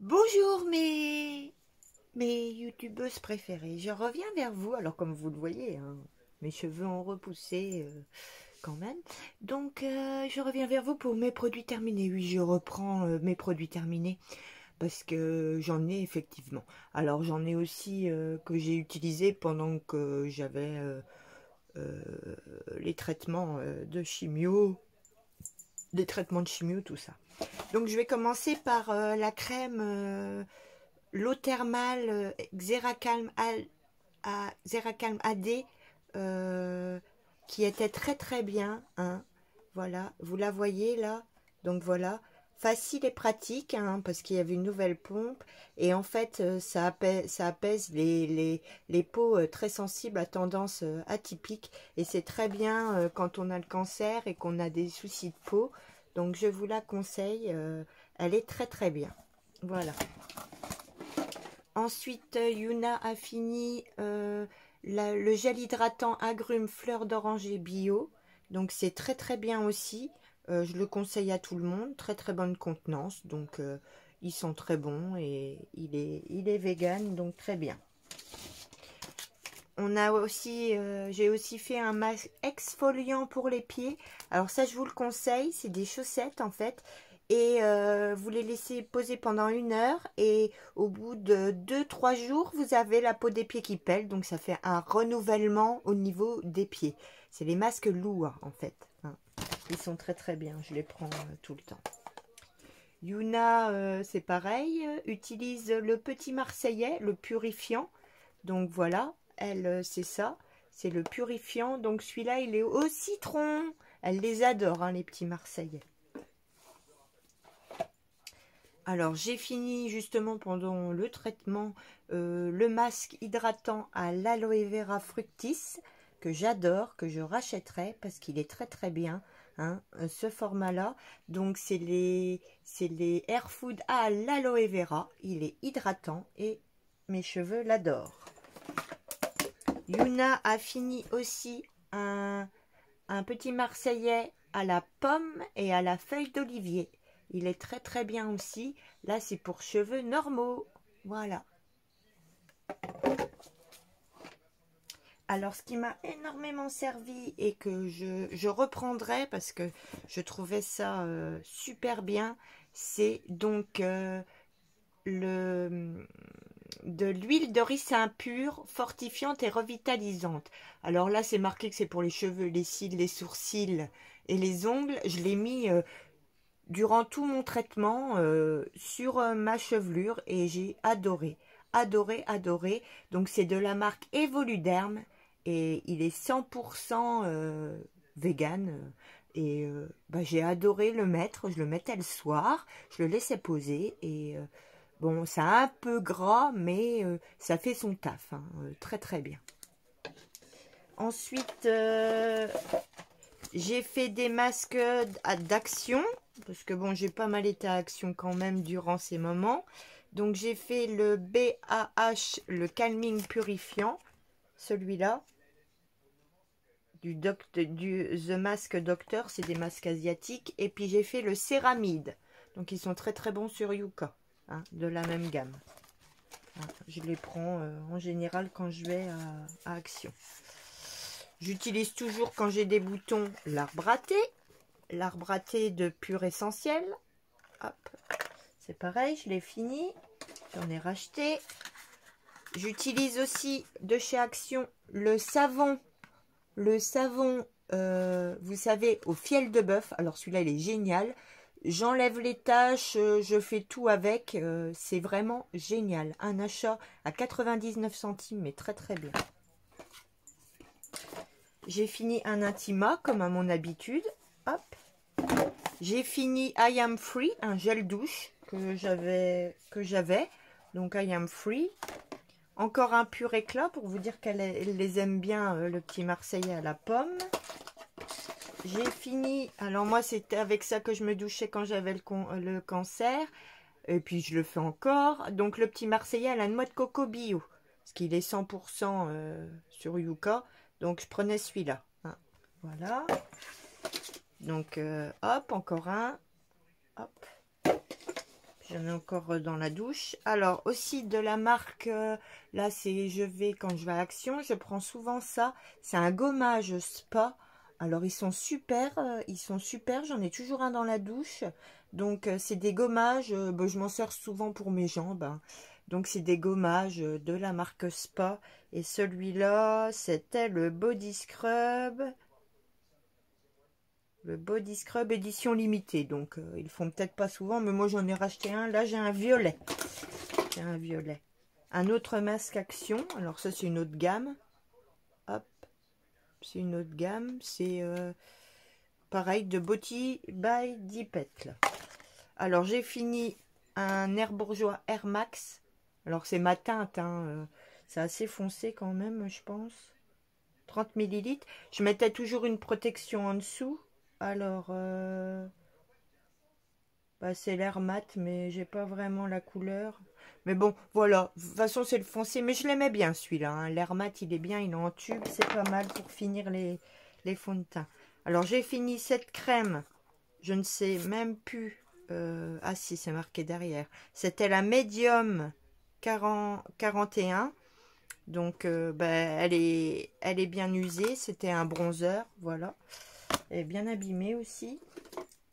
Bonjour mes youtubeuses préférées, je reviens vers vous, alors comme vous le voyez, hein, mes cheveux ont repoussé quand même, donc je reviens vers vous pour mes produits terminés. Oui, je reprends mes produits terminés parce que j'en ai effectivement. Alors j'en ai aussi que j'ai utilisé pendant que j'avais euh, les traitements de chimio, des traitements de chimio, tout ça. Donc je vais commencer par la crème l'eau thermale Xeracalm AD qui était très très bien, hein. Voilà, vous la voyez là, donc voilà, facile et pratique, hein, parce qu'il y avait une nouvelle pompe et en fait ça apaise les peaux très sensibles à tendance atypique, et c'est très bien quand on a le cancer et qu'on a des soucis de peau, donc je vous la conseille, elle est très très bien. Voilà. Ensuite, Yuna a fini le gel hydratant agrumes fleur d'oranger bio. Donc c'est très très bien aussi. Je le conseille à tout le monde. Très très bonne contenance. Donc ils sont très bons et il est vegan, donc très bien. On a aussi, j'ai aussi fait un masque exfoliant pour les pieds. Alors ça, je vous le conseille. C'est des chaussettes en fait. Et vous les laissez poser pendant 1 heure. Et au bout de 2-3 jours, vous avez la peau des pieds qui pèle. Donc ça fait un renouvellement au niveau des pieds. C'est les masques lourds en fait, hein. Ils sont très très bien. Je les prends tout le temps. Yuna, c'est pareil. Utilise le petit Marseillais, le purifiant. Donc voilà, elle, c'est ça, c'est le purifiant. Donc celui-là, il est au citron. Elle les adore, hein, les petits Marseillais. Alors, j'ai fini justement pendant le traitement le masque hydratant à l'aloe vera fructis, que j'adore, que je rachèterai parce qu'il est très très bien, hein, ce format-là. Donc, c'est les Air Food à l'aloe vera. Il est hydratant et mes cheveux l'adorent. Yuna a fini aussi un petit Marseillais à la pomme et à la feuille d'olivier. Il est très très bien aussi. Là, c'est pour cheveux normaux. Voilà. Alors, ce qui m'a énormément servi et que je reprendrai parce que je trouvais ça super bien, c'est donc de l'huile de ricin pure, fortifiante et revitalisante. Alors là, c'est marqué que c'est pour les cheveux, les cils, les sourcils et les ongles. Je l'ai mis durant tout mon traitement sur ma chevelure et j'ai adoré, adoré, adoré. Donc c'est de la marque Evoluderm et il est 100% vegan. Et bah, j'ai adoré le mettre. Je le mettais le soir, je le laissais poser et bon, c'est un peu gras, mais ça fait son taf, hein, très très bien. Ensuite, j'ai fait des masques d'Action, parce que bon, j'ai pas mal été à Action quand même durant ces moments. Donc j'ai fait le BAH, le Calming Purifiant, celui-là, du The Mask Doctor, c'est des masques asiatiques. Et puis j'ai fait le Céramide, donc ils sont très très bons sur Yuka, hein, de la même gamme. Je les prends en général quand je vais à Action. J'utilise toujours quand j'ai des boutons l'arbre à thé de Pur Essentiel. Hop, c'est pareil, je l'ai fini. J'en ai racheté. J'utilise aussi de chez Action le savon. Le savon, vous savez, au fiel de bœuf. Alors celui-là, il est génial. J'enlève les taches, je fais tout avec. C'est vraiment génial. Un achat à 99 centimes, mais très très bien. J'ai fini un Intima, comme à mon habitude. Hop. J'ai fini I Am Free, un gel douche que j'avais. Donc I Am Free. Encore un pur éclat pour vous dire qu'elle les aime bien, le petit Marseillais à la pomme. J'ai fini, alors moi c'était avec ça que je me douchais quand j'avais le cancer. Et puis je le fais encore. Donc le petit Marseillais à la noix de coco bio. Parce qu'il est 100% sur Yuka. Donc je prenais celui-là, hein. Voilà. Donc hop, encore un. Hop. J'en ai encore dans la douche. Alors, aussi de la marque, là, c'est quand je vais à Action, je prends souvent ça. C'est un gommage spa. Alors, ils sont super. J'en ai toujours un dans la douche. Donc, c'est des gommages. Ben, je m'en sers souvent pour mes jambes, hein. Donc, c'est des gommages de la marque Spa. Et celui-là, c'était le Body Scrub. Le Body Scrub édition limitée. Donc, ils font peut-être pas souvent, mais moi, j'en ai racheté un. Là, j'ai un violet. J'ai un violet. Un autre masque Action. Alors, ça, c'est une autre gamme. Hop. C'est une autre gamme. C'est pareil, de Beauty by Dipet, là. Alors, j'ai fini un Air Bourjois Air Max. Alors, c'est ma teinte, hein. C'est assez foncé quand même, je pense. 30 millilitres. Je mettais toujours une protection en dessous. Alors, bah, c'est l'air mat, mais j'ai pas vraiment la couleur. Mais bon, voilà. De toute façon, c'est le foncé. Mais je l'aimais bien, celui-là, hein. L'air mat, il est bien. Il est en tube. C'est pas mal pour finir les fonds de teint. Alors, j'ai fini cette crème. Je ne sais même plus. Ah si, c'est marqué derrière. C'était la Medium 41. Donc, bah, elle est bien usée. C'était un bronzer, voilà. Elle est bien abîmée aussi.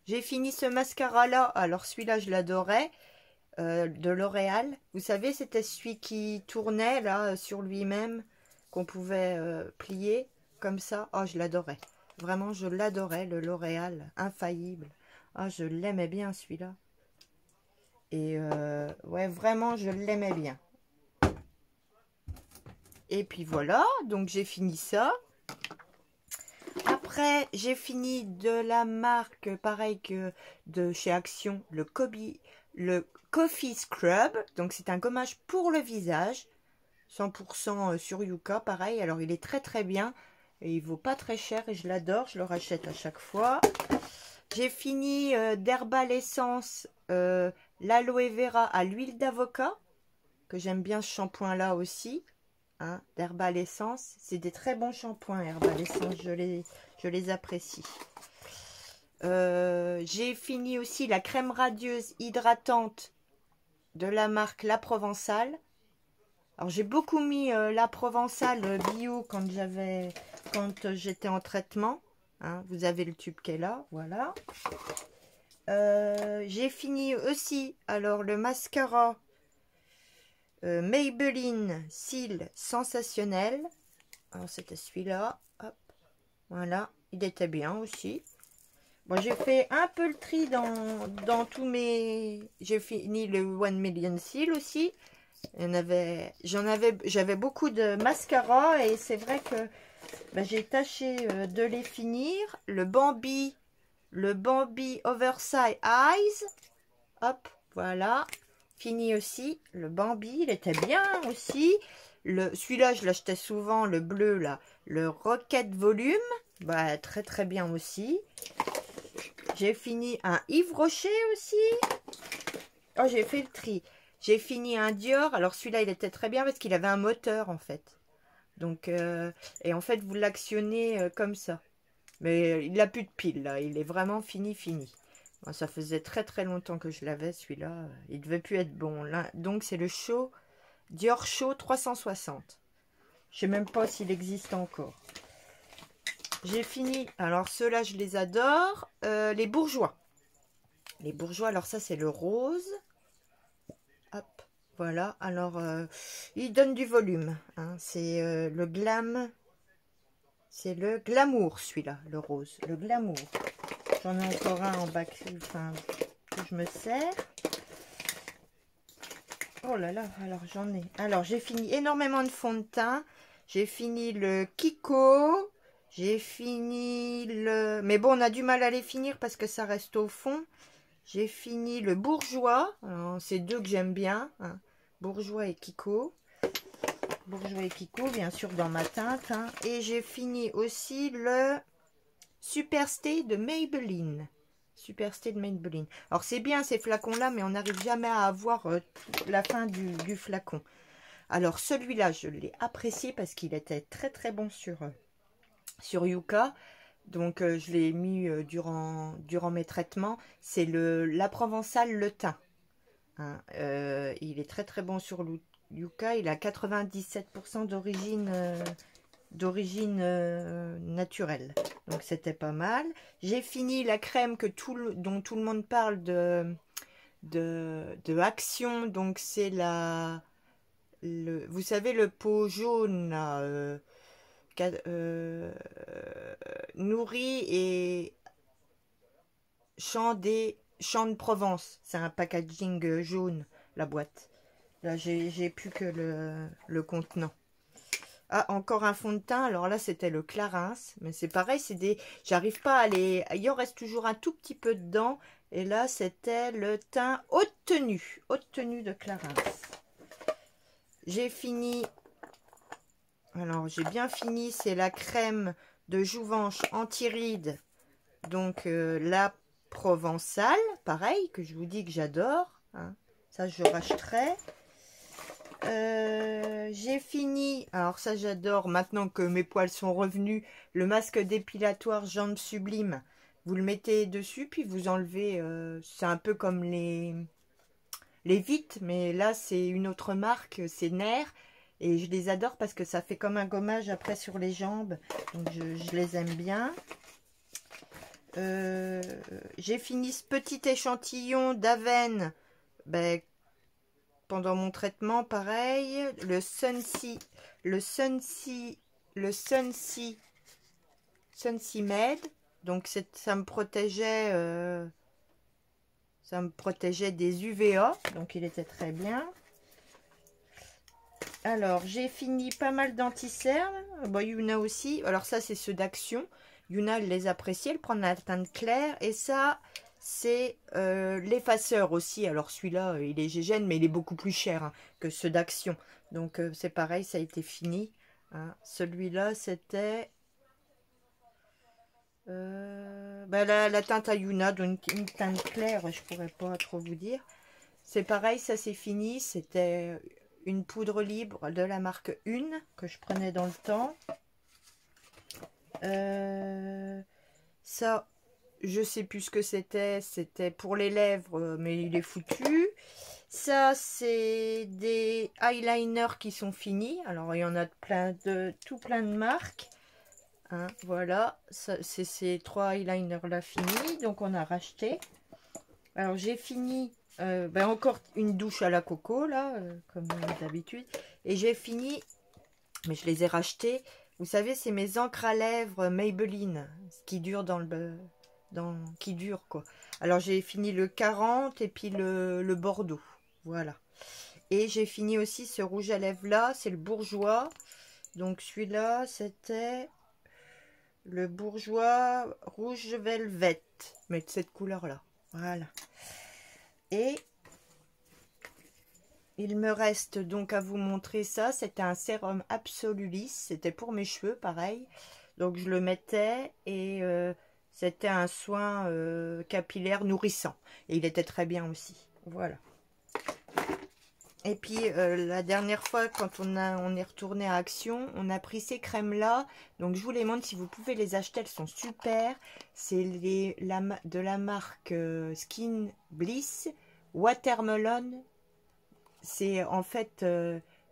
J'ai fini ce mascara-là. Alors, celui-là, je l'adorais. De L'Oréal. Vous savez, c'était celui qui tournait, là, sur lui-même, qu'on pouvait plier, comme ça. Oh, je l'adorais. Vraiment, je l'adorais, le L'Oréal. Infaillible. Ah, je l'aimais bien, celui-là. Et, ouais, vraiment, je l'aimais bien. Et puis voilà, donc j'ai fini ça. Après, j'ai fini de la marque, pareil que de chez Action, le Coffee Scrub. Donc c'est un gommage pour le visage, 100% sur Yuka, pareil. Alors il est très très bien et il vaut pas très cher et je l'adore, je le rachète à chaque fois. J'ai fini d'Herbal Essence, l'aloe vera à l'huile d'avocat, que j'aime bien ce shampoing là aussi. Hein, d'Herbal Essence, c'est des très bons shampoings Herbal Essence, je les apprécie. J'ai fini aussi la crème radieuse hydratante de la marque La Provençale. Alors j'ai beaucoup mis La Provençale bio quand j'étais en traitement. Hein, vous avez le tube qui est là, voilà. J'ai fini aussi alors le mascara Maybelline Cils Sensationnel. Alors c'était celui-là. Hop. Voilà. Il était bien aussi. Bon, j'ai fait un peu le tri dans tous mes... J'ai fini le 1 Million Cils aussi. J'avais beaucoup de mascara et c'est vrai que ben, j'ai tâché de les finir. Le Bambi Oversize Eyes. Hop, voilà. Fini aussi. Le Bambi, il était bien aussi. Celui-là, je l'achetais souvent, le bleu, là. Le Rocket Volume. Bah, très très bien aussi. J'ai fini un Yves Rocher aussi. Oh, j'ai fait le tri. J'ai fini un Dior. Alors, celui-là, il était très bien parce qu'il avait un moteur, en fait. Donc, et en fait, vous l'actionnez comme ça. Mais il n'a plus de pile, là. Il est vraiment fini. Bon, ça faisait très très longtemps que je l'avais, celui-là. Il devait plus être bon. Là, donc, c'est le Dior Show 360. Je sais même pas s'il existe encore. J'ai fini. Alors, ceux-là, je les adore. Les bourgeois. Les bourgeois, alors ça, c'est le rose. Hop, voilà. Alors, il donne du volume. Hein. C'est le glam. C'est le glamour, celui-là, le rose. Le glamour. J'en ai encore un en bas enfin, que je me sers. Oh là là, alors j'en ai. Alors, j'ai fini énormément de fond de teint. J'ai fini le Kiko. J'ai fini le... Mais bon, on a du mal à les finir parce que ça reste au fond. J'ai fini le Bourjois. C'est deux que j'aime bien. Hein. Bourjois et Kiko. Bourjois et Kiko, bien sûr, dans ma teinte. Hein. Et j'ai fini aussi le Superstay de Maybelline. Superstay de Maybelline. Alors, c'est bien ces flacons-là, mais on n'arrive jamais à avoir la fin du flacon. Alors, celui-là, je l'ai apprécié parce qu'il était très, très bon sur Yuka. Donc, je l'ai mis durant mes traitements. C'est la Provençale Le Thym. Hein. Il est très très bon sur Yuka. Il a 97% d'origine naturelle. Donc c'était pas mal. J'ai fini la crème dont tout le monde parle de Action. Donc c'est vous savez le pot jaune là, nourri et champ de Provence. C'est un packaging jaune, la boîte. Là, j'ai plus que le contenant. Ah, encore un fond de teint. Alors là, c'était le Clarins. Mais c'est pareil, j'arrive pas à les... Il en reste toujours un tout petit peu dedans. Et là, c'était le teint haute tenue. Haute tenue de Clarins. J'ai fini... Alors, j'ai bien fini. C'est la crème de Jouvenche anti-rides. Donc, la Provençale. Pareil, que je vous dis que j'adore. Hein. Ça, je rachèterai. J'ai fini, alors ça j'adore, maintenant que mes poils sont revenus, le masque dépilatoire Jambes Sublimes. Vous le mettez dessus, puis vous enlevez, c'est un peu comme les Vites, mais là c'est une autre marque, c'est Nair. Et je les adore parce que ça fait comme un gommage après sur les jambes. Donc je les aime bien. J'ai fini ce petit échantillon d'Aven. Ben, pendant mon traitement, pareil, le Suncy Med. Donc ça me protégeait des UVA, donc il était très bien. Alors j'ai fini pas mal d'anti-cernes. Bon, Yuna aussi. Alors ça c'est ceux d'Action. Yuna elle les apprécie, elle prend la teinte claire et ça c'est l'effaceur aussi. Alors celui-là, il est GGN, mais il est beaucoup plus cher hein, que ceux d'Action. Donc c'est pareil, ça a été fini. Hein. Celui-là, c'était la teinte à Yuna, donc une teinte claire, je pourrais pas trop vous dire. C'est pareil, ça c'est fini. C'était une poudre libre de la marque Une que je prenais dans le temps. Ça... Je sais plus ce que c'était. C'était pour les lèvres, mais il est foutu. Ça, c'est des eyeliners qui sont finis. Alors, il y en a tout plein de marques. Hein, voilà. C'est ces 3 eyeliners-là finis. Donc, on a racheté. Alors, j'ai fini... encore une douche à la coco, là, comme d'habitude. Et j'ai fini... Mais je les ai rachetés. Vous savez, c'est mes encres à lèvres Maybelline. Ce qui dure qui dure quoi. Alors j'ai fini le 40 et puis le Bordeaux, voilà. Et j'ai fini aussi ce rouge à lèvres là, c'est le Bourjois. Donc celui-là c'était le Bourjois rouge velvet, mais de cette couleur là, voilà. Et il me reste donc à vous montrer ça. C'était un sérum Absolulis, c'était pour mes cheveux pareil. Donc je le mettais et c'était un soin capillaire nourrissant. Et il était très bien aussi. Voilà. Et puis, la dernière fois, quand on est retourné à Action, on a pris ces crèmes-là. Donc, je vous les montre. Si vous pouvez les acheter, elles sont super. C'est de la marque Skin Bliss Watermelon. C'est en fait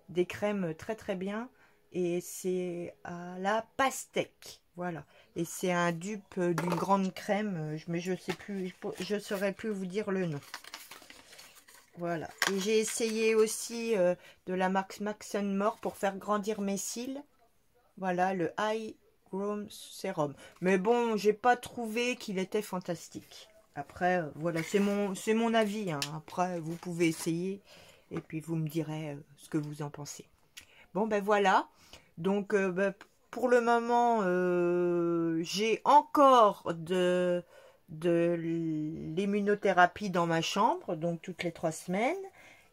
des crèmes très très bien. Et c'est à la pastèque. Voilà. Et c'est un dupe d'une grande crème, mais je sais plus, je saurais plus vous dire le nom. Voilà. Et j'ai essayé aussi de la marque Max More pour faire grandir mes cils. Voilà, le High Grown Serum. Mais bon, j'ai pas trouvé qu'il était fantastique. Après, voilà, c'est mon avis. Hein. Après, vous pouvez essayer et puis vous me direz ce que vous en pensez. Bon, ben voilà. Donc, pour le moment, j'ai encore de l'immunothérapie dans ma chambre, donc toutes les 3 semaines.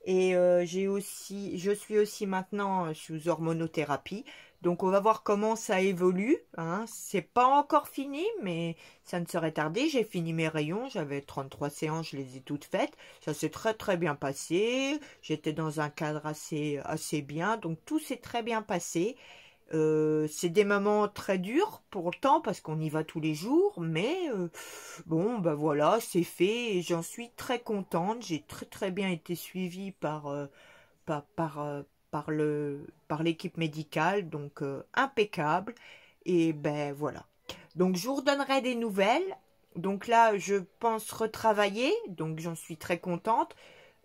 Et je suis aussi maintenant sous hormonothérapie. Donc on va voir comment ça évolue. Hein. C'est pas encore fini, mais ça ne serait tardé. J'ai fini mes rayons, j'avais 33 séances, je les ai toutes faites. Ça s'est très très bien passé. J'étais dans un cadre assez bien, donc tout s'est très bien passé. C'est des moments très durs pourtant parce qu'on y va tous les jours, mais bon, ben voilà, c'est fait et j'en suis très contente. J'ai très bien été suivie par, par, euh, par l'équipe médicale, donc impeccable. Et ben voilà. Donc je vous redonnerai des nouvelles. Donc là, je pense retravailler, donc j'en suis très contente.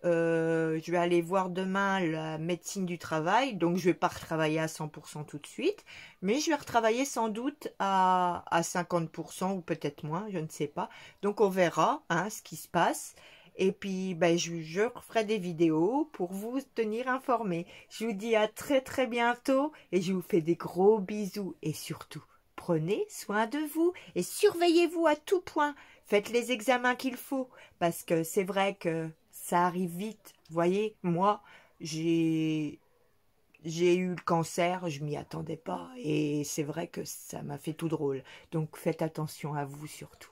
Je vais aller voir demain la médecine du travail, donc je vais pas retravailler à 100% tout de suite, mais je vais retravailler sans doute à 50% ou peut-être moins, je ne sais pas. Donc on verra hein, ce qui se passe. Et puis ben, je referai des vidéos pour vous tenir informés. Je vous dis à très bientôt et je vous fais des gros bisous. Et surtout, prenez soin de vous et surveillez-vous à tout point. Faites les examens qu'il faut parce que c'est vrai que ça arrive vite. Vous voyez, moi, j'ai eu le cancer, je m'y attendais pas et c'est vrai que ça m'a fait tout drôle. Donc faites attention à vous surtout.